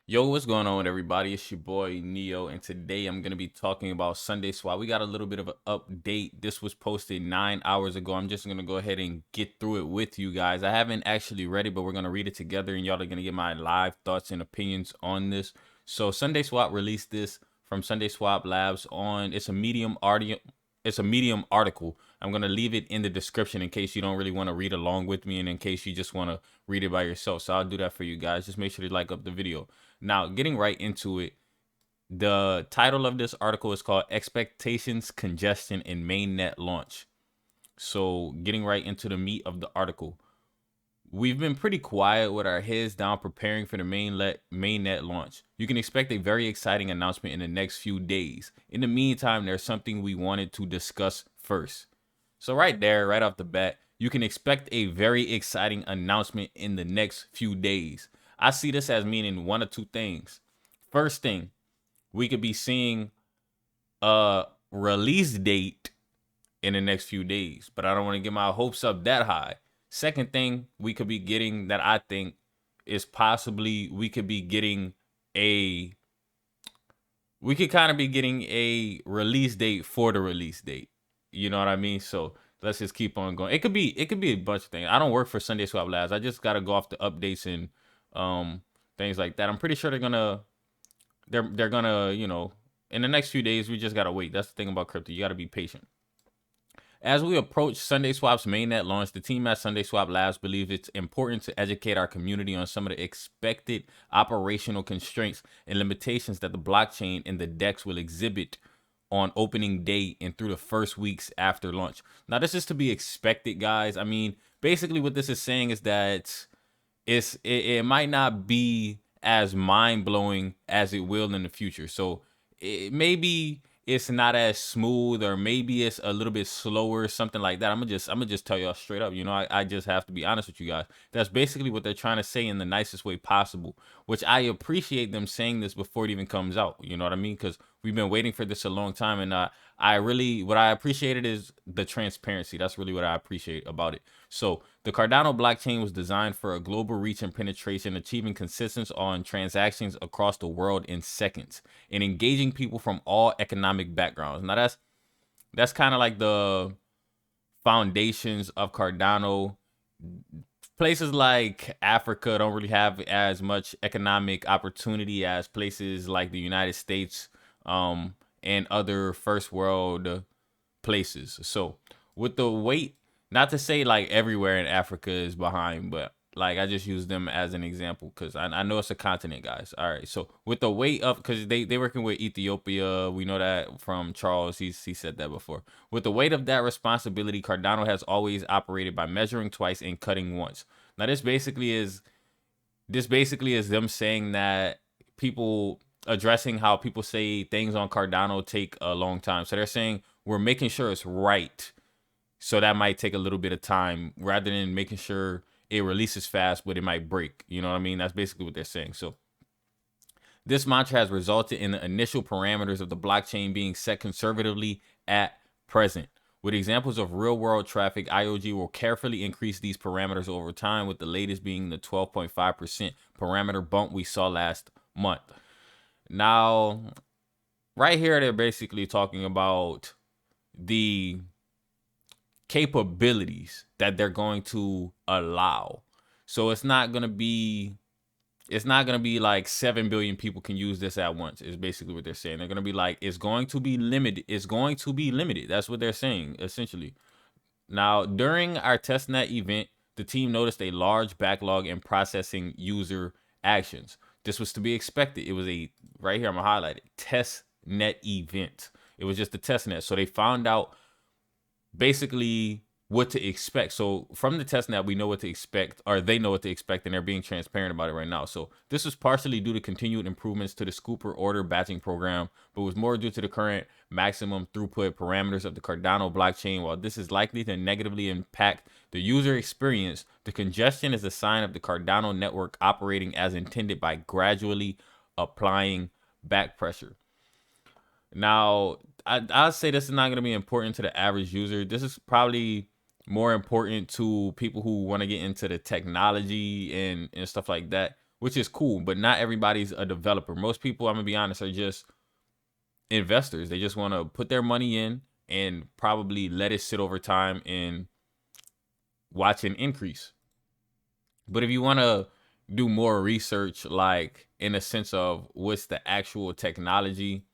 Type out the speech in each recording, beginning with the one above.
Yo, what's going on with everybody? It's your boy Neo, and today I'm gonna be talking about SundaeSwap. We got a little bit of an update. This was posted 9 hours ago. I'm just gonna go ahead and get through it with you guys. I haven't actually read it, but we're gonna read it together, and y'all are gonna get my live thoughts and opinions on this. So SundaeSwap released this from SundaeSwap Labs on. It's a Medium audio. It's a Medium article. I'm gonna leave it in the description in case you don't really want to read along with me, and in case you just want to read it by yourself. So I'll do that for you guys. Just make sure to like up the video. Now, getting right into it, the title of this article is called Expectations, Congestion, and Mainnet Launch. So, getting right into the meat of the article. We've been pretty quiet with our heads down preparing for the mainnet launch. You can expect a very exciting announcement in the next few days. In the meantime, there's something we wanted to discuss first. So right there, right off the bat, you can expect a very exciting announcement in the next few days. I see this as meaning one of two things. First thing, we could be seeing a release date in the next few days, but I don't want to get my hopes up that high. Second thing we could be getting that I think is possibly we could be getting a we could kind of be getting a release date for the release date. You know what I mean? So let's just keep on going. It could be a bunch of things. I don't work for SundaeSwap Labs. I just gotta go off the updates and things like that. I'm pretty sure they're gonna, in the next few days, we just gotta wait. That's the thing about crypto. You gotta be patient. As we approach SundaeSwap's mainnet launch, the team at SundaeSwap Labs believes it's important to educate our community on some of the expected operational constraints and limitations that the blockchain and the DEX will exhibit on opening day and through the first weeks after launch. Now, this is to be expected, guys. I mean, basically what this is saying is that it might not be as mind-blowing as it will in the future. So maybe it's not as smooth, or maybe it's a little bit slower, something like that. I'm gonna just tell y'all straight up. I just have to be honest with you guys. That's basically what they're trying to say in the nicest way possible, which I appreciate them saying this before it even comes out. You know what I mean? Because we've been waiting for this a long time, and what I appreciated is the transparency. That's really what I appreciate about it. So the Cardano blockchain was designed for a global reach and penetration, achieving consistency on transactions across the world in seconds and engaging people from all economic backgrounds. Now that's kind of like the foundations of Cardano. Places like Africa don't really have as much economic opportunity as places like the United States, and other first world places. So with the weight, not to say like everywhere in Africa is behind, but like I just use them as an example because I know it's a continent, guys. All right, so with the weight of, because they working with Ethiopia, we know that from Charles. He said that before. With the weight of that responsibility, Cardano has always operated by measuring twice and cutting once. Now this basically is them saying that people addressing how people say things on Cardano take a long time. So they're saying we're making sure it's right. So that might take a little bit of time rather than making sure it releases fast, but it might break. You know what I mean? That's basically what they're saying. So this mantra has resulted in the initial parameters of the blockchain being set conservatively at present. With examples of real world traffic, IOG will carefully increase these parameters over time, with the latest being the 12.5% parameter bump we saw last month. Now, right here, they're basically talking about the capabilities that they're going to allow. So it's not gonna be like 7 billion people can use this at once. Is basically what they're saying. They're gonna be like, it's going to be limited. It's going to be limited. That's what they're saying essentially. Now, during our testnet event, the team noticed a large backlog in processing user actions. This was to be expected. It was a, right here, I'm gonna highlight it, testnet event. It was just a testnet. So they found out basically what to expect. So from the testnet, we know what to expect, or they know what to expect, and they're being transparent about it right now. So this was partially due to continued improvements to the scooper order batching program, but was more due to the current maximum throughput parameters of the Cardano blockchain. While this is likely to negatively impact the user experience, the congestion is a sign of the Cardano network operating as intended by gradually applying back pressure. Now, I'd say this is not going to be important to the average user. This is probably more important to people who want to get into the technology and stuff like that, which is cool, but not everybody's a developer. Most people, I'm gonna be honest, are just investors. They just want to put their money in and probably let it sit over time and watch an increase. But if you want to do more research, like in a sense of what's the actual technology,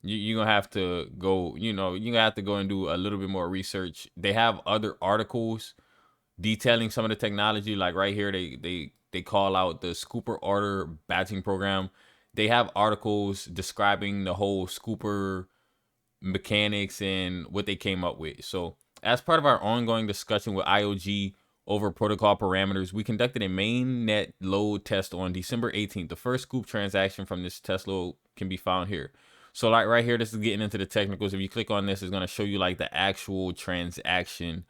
you're gonna have to go, you're gonna have to go and do a little bit more research. They have other articles detailing some of the technology. Like right here, they call out the scooper order batching program. They have articles describing the whole scooper mechanics and what they came up with. So, as part of our ongoing discussion with IOG over protocol parameters, we conducted a mainnet load test on December 18th. The first scoop transaction from this test load can be found here. So, like right here, this is getting into the technicals. If you click on this, it's going to show you like the actual transaction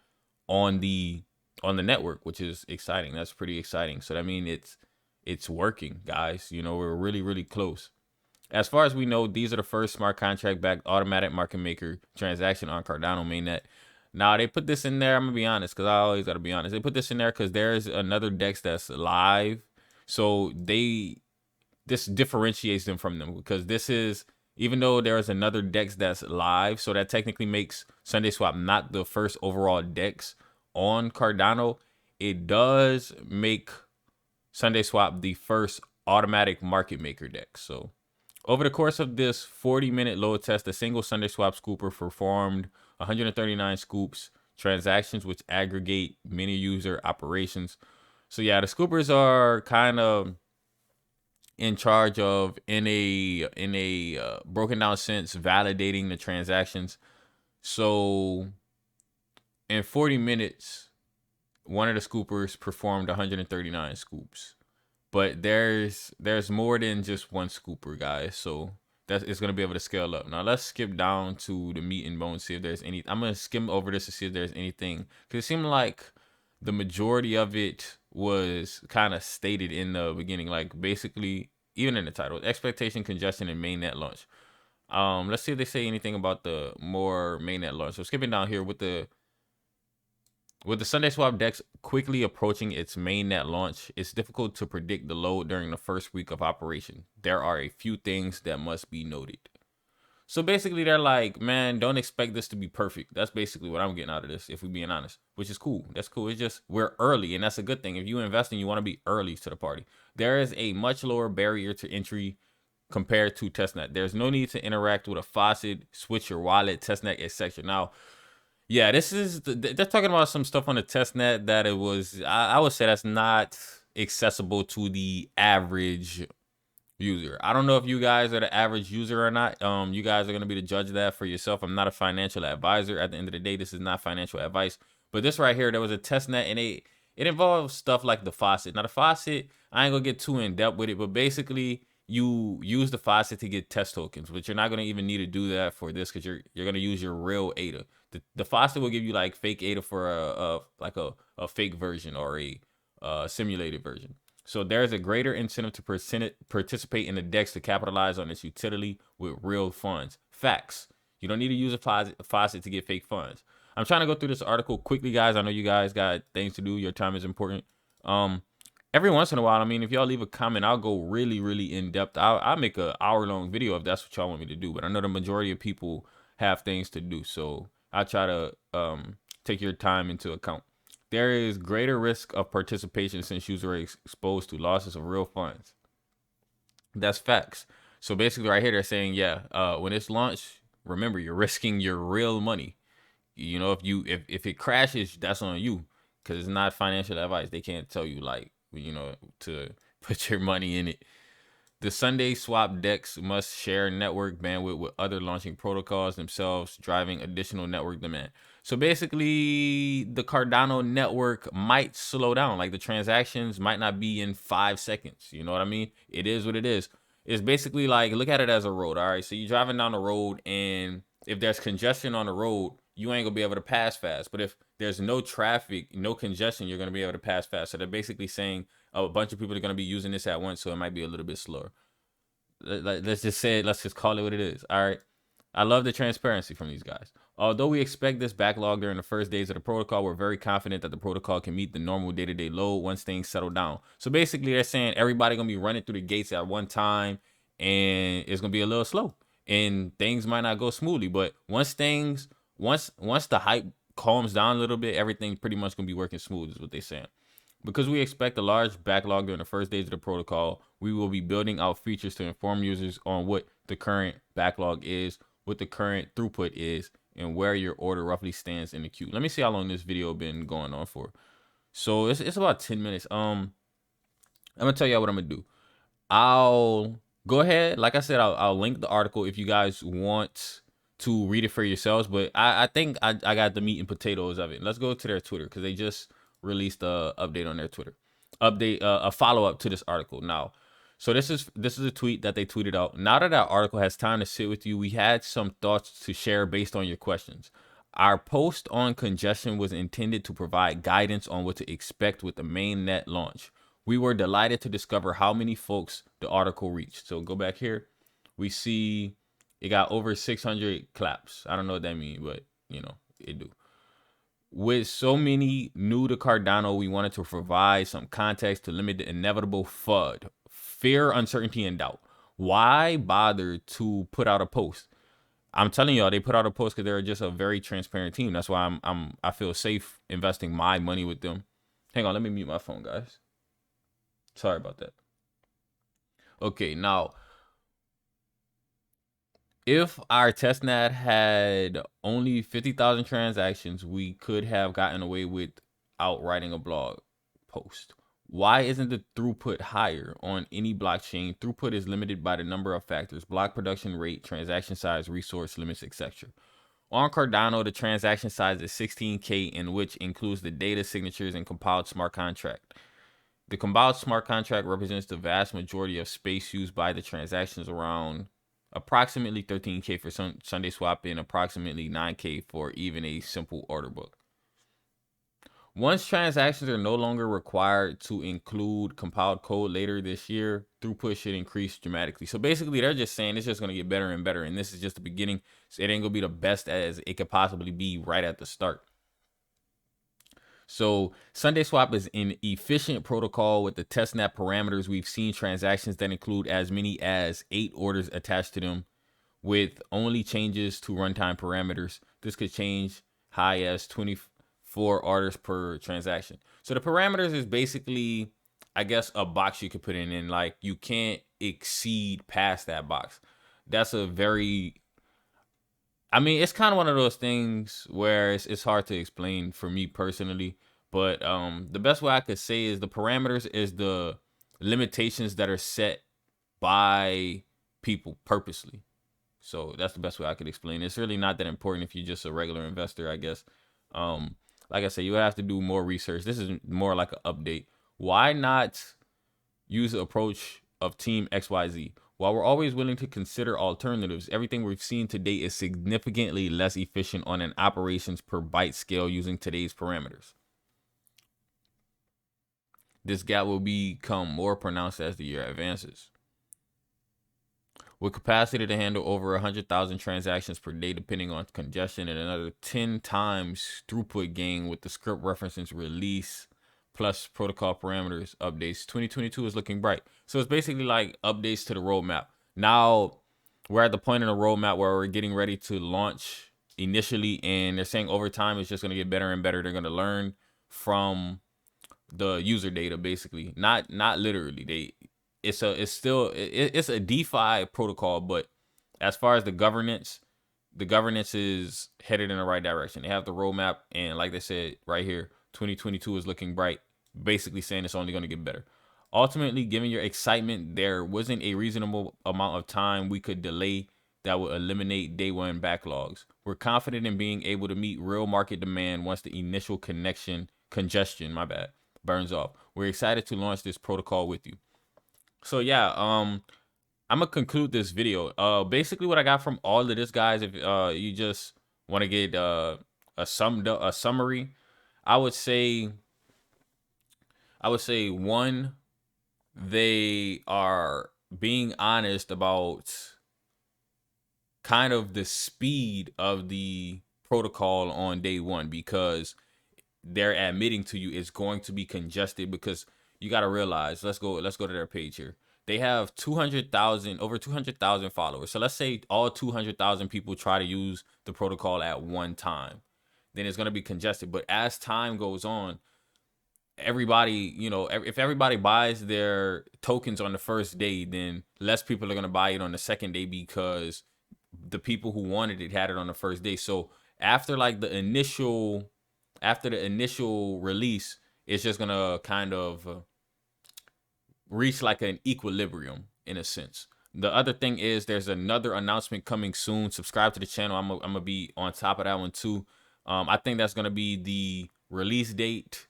on the network, which is exciting. That's pretty exciting. So that means it's working, guys. We're really close. As far as we know, these are the first smart contract backed automatic market maker transaction on Cardano mainnet. Now they put this in there. I'm gonna be honest, because I always gotta be honest. They put this in there because there's another DEX that's live, so this differentiates them from them, because this is, even though there is another DEX that's live, so that technically makes SundaeSwap not the first overall DEX on Cardano. It does make SundaeSwap the first automatic market maker DEX. So over the course of this 40-minute load test, a single SundaeSwap scooper performed 139 scoops transactions, which aggregate many user operations. So yeah, the scoopers are kind of in charge of, in a broken down sense, validating the transactions. So in 40 minutes, one of the scoopers performed 139 scoops. But there's more than just one scooper, guys. So it's gonna be able to scale up. Now let's skip down to the meat and bones, see if there's any. I'm gonna skim over this to see if there's anything, because it seemed like the majority of it was kind of stated in the beginning, like basically even in the title: expectation, congestion, and mainnet launch. Let's see if they say anything about the more mainnet launch. So skipping down here, with the SundaeSwap DEX quickly approaching its mainnet launch, it's difficult to predict the load during the first week of operation. There are a few things that must be noted. So basically, they're like, man, don't expect this to be perfect. That's basically what I'm getting out of this, if we're being honest, which is cool. That's cool. It's just, we're early, and that's a good thing. If you invest in, you want to be early to the party. There is a much lower barrier to entry compared to testnet. There's no need to interact with a faucet, switch your wallet, testnet, etc. Now, yeah, this is they're talking about some stuff on the testnet that it was, I would say that's not accessible to the average user. I don't know if you guys are the average user or not. You guys are gonna be the judge of that for yourself. I'm not a financial advisor. At the end of the day, this is not financial advice. But this right here, there was a testnet, and it involves stuff like the faucet. Now the faucet, I ain't gonna get too in depth with it, but basically you use the faucet to get test tokens, but you're not gonna even need to do that for this, because you're gonna use your real ADA. The faucet will give you like fake ADA for a fake version or a simulated version. So there's a greater incentive to participate in the DEX to capitalize on its utility with real funds. Facts. You don't need to use a faucet to get fake funds. I'm trying to go through this article quickly, guys. I know you guys got things to do. Your time is important. Every once in a while, I mean, if y'all leave a comment, I'll go really in depth. I'll make an hour-long video if that's what y'all want me to do. But I know the majority of people have things to do, so I'll try to take your time into account. There is greater risk of participation since users are exposed to losses of real funds. That's facts. So basically right here, they're saying, yeah, when it's launched, remember, you're risking your real money. If it crashes, that's on you, because it's not financial advice. They can't tell you, like, to put your money in it. The SundaeSwap DEX must share network bandwidth with other launching protocols themselves, driving additional network demand. So basically, the Cardano network might slow down. Like, the transactions might not be in 5 seconds. You know what I mean? It is what it is. It's basically like, look at it as a road, all right? So you're driving down the road, and if there's congestion on the road, you ain't gonna be able to pass fast. But if there's no traffic, no congestion, you're gonna be able to pass fast. So they're basically saying a bunch of people are gonna be using this at once, so it might be a little bit slower. Let's just say it. Let's just call it what it is. All right. I love the transparency from these guys. Although we expect this backlog during the first days of the protocol, we're very confident that the protocol can meet the normal day-to-day load once things settle down. So basically, they're saying everybody gonna be running through the gates at one time, and it's gonna be a little slow, and things might not go smoothly. But once the hype calms down a little bit, everything pretty much gonna be working smooth, is what they're saying. Because we expect a large backlog during the first days of the protocol, we will be building out features to inform users on what the current backlog is, what the current throughput is, and where your order roughly stands in the queue. Let me see how long this video been going on for. So it's about 10 minutes. I'm gonna tell y'all what I'm gonna do. I'll go ahead. Like I said, I'll link the article if you guys want to read it for yourselves. But I think I got the meat and potatoes of it. Let's go to their Twitter, because they just released a update on their Twitter. A follow-up to this article now. So this is a tweet that they tweeted out. Now that our article has time to sit with you, we had some thoughts to share based on your questions. Our post on congestion was intended to provide guidance on what to expect with the mainnet launch. We were delighted to discover how many folks the article reached. So go back here. We see it got over 600 claps. I don't know what that means, but you know, it do. With so many new to Cardano, we wanted to provide some context to limit the inevitable FUD, fear, uncertainty, and doubt. Why bother to put out a post? I'm telling y'all, they put out a post because they're just a very transparent team. That's why I feel safe investing my money with them. Hang on, let me mute my phone, guys. Sorry about that. Okay, now, if our testnet had only 50,000 transactions, we could have gotten away without writing a blog post. Why isn't the throughput higher? On any blockchain, throughput is limited by the number of factors: block production rate, transaction size, resource limits, etc. On Cardano, the transaction size is 16K, in which includes the data, signatures, and compiled smart contract. The compiled smart contract represents the vast majority of space used by the transactions, around approximately 13K for SundaeSwap and approximately 9K for even a simple order book. Once transactions are no longer required to include compiled code later this year, throughput should increase dramatically. So basically, they're just saying it's just going to get better and better, and this is just the beginning. So it ain't going to be the best as it could possibly be right at the start. So SundaeSwap is an efficient protocol with the testnet parameters. We've seen transactions that include as many as 8 orders attached to them with only changes to runtime parameters. This could change high as 24 orders per transaction. So the parameters is basically, I guess, a box you could put in, and like you can't exceed past that box. That's a very, I mean, it's kind of one of those things where it's hard to explain for me personally, but the best way I could say is the parameters is the limitations that are set by people purposely. So that's the best way I could explain. It's really not that important if you're just a regular investor, I guess. Like I said, you have to do more research. This is more like an update. Why not use the approach of Team XYZ? While we're always willing to consider alternatives, everything we've seen to date is significantly less efficient on an operations per byte scale using today's parameters. This gap will become more pronounced as the year advances. With capacity to handle over 100,000 transactions per day, depending on congestion, and another 10 times throughput gain with the script references release plus protocol parameters updates, 2022 is looking bright. So it's basically like updates to the roadmap. Now we're at the point in the roadmap where we're getting ready to launch initially, and they're saying over time it's just going to get better and better. They're going to learn from the user data, basically, not literally. It's a DeFi protocol, but as far as the governance is headed in the right direction. They have the roadmap, and like they said right here, 2022 is looking bright, basically saying it's only going to get better. Ultimately, given your excitement, there wasn't a reasonable amount of time we could delay that would eliminate day one backlogs. We're confident in being able to meet real market demand once the initial congestion, burns off. We're excited to launch this protocol with you. So yeah, I'm gonna conclude this video. Basically what I got from all of this, guys, if you just want to get a summary, I would say one, they are being honest about kind of the speed of the protocol on day one, because they're admitting to you it's going to be congested. Because you got to realize, let's go to their page here. They have 200,000, over 200,000 followers. So let's say all 200,000 people try to use the protocol at one time, then it's going to be congested. But as time goes on, everybody, if everybody buys their tokens on the first day, then less people are going to buy it on the second day, because the people who wanted it had it on the first day. So after like after the initial release, it's just gonna kind of reach like an equilibrium in a sense. The other thing is there's another announcement coming soon. Subscribe to the channel. I'm gonna be on top of that one too. I think that's gonna be the release date,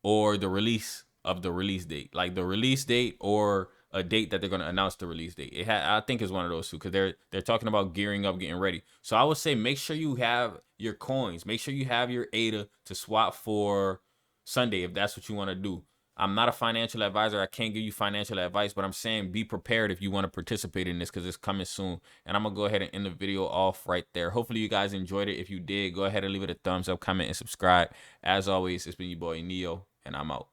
or the release of the release date, like the release date or a date that they're going to announce the release date. I think it's one of those two, because they're talking about gearing up, getting ready. So I would say make sure you have your coins, make sure you have your ADA to swap for Sunday if that's what you want to do. I'm not a financial advisor. I can't give you financial advice, but I'm saying be prepared if you want to participate in this, because it's coming soon. And I'm going to go ahead and end the video off right there. Hopefully you guys enjoyed it. If you did, go ahead and leave it a thumbs up, comment, and subscribe. As always, it's been your boy Neo, and I'm out.